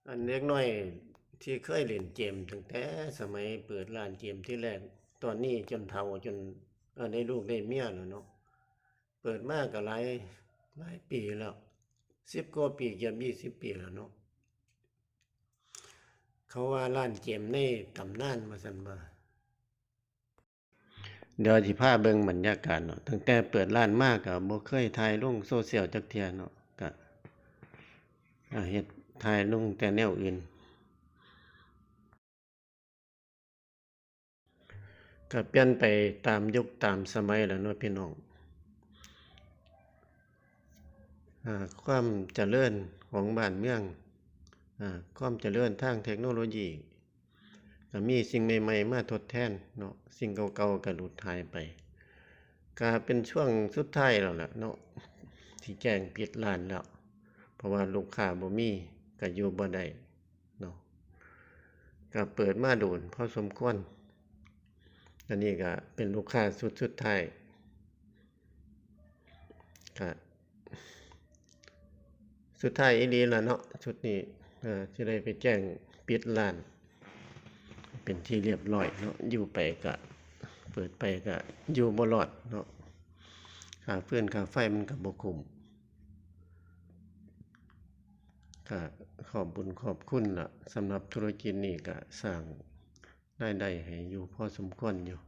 อันเล็กน้อยที่เคยเล่นเกมตั้งแต่สมัยเปิดร้านเกมที่แรกตอนนี้จนเฒ่าจนได้ลูกได้เมียแล้วเนาะเปิดมาก็หลายปีแล้ว10 กว่าปีเกือบ20 ปีแล้วเนาะเขาว่าร้านเกมในตำนานว่าซั่นว่าเดี๋ยวสิพาเบิ่งบรรยากาศเนาะตั้งแต่เปิดร้านมาก็บ่เคยถ่ายลงโซเชียลจักเที่ยเนาะก็เฮ็ดถ่ายลงแต่แนวอื่น ก็เปลี่ยนไปตามยุคตามสมัยแหล้วเนาะพี่น้องความเจริญของบ้านเมืองความเจริญทางเทคโนโลยีก็มีสิ่งใหม่ๆมาทดแทนเนาะสิ่งเก่าๆก็หลุดหายไปก็เป็นช่วงสุดท้ายแล้วล่ะเนาะที่แจ้งปิดร้านแล้วเพราะว่าลูกค้าบ่มีก็อยู่บ่ได้เนาะก็เปิดมาโดนพอสมควรอันนี้ก็เป็นลูกค้าสุดท้ายก็สุดท้ายอีหลีล่ะเนาะชุดนี้สิได้ไปแจ้งปิดร้านเป็นที่เรียบร้อยเนาะอยู่ไปก็เปิดไปก็อยู่บ่รอดเนาะค่าฟืนค่าไฟมันก็บ่คุ้มก็ขอบบุญขอบคุณล่ะสำหรับธุรกิจนี้ก็สร้างรายได้ให้อยู่พอสมควรอยู่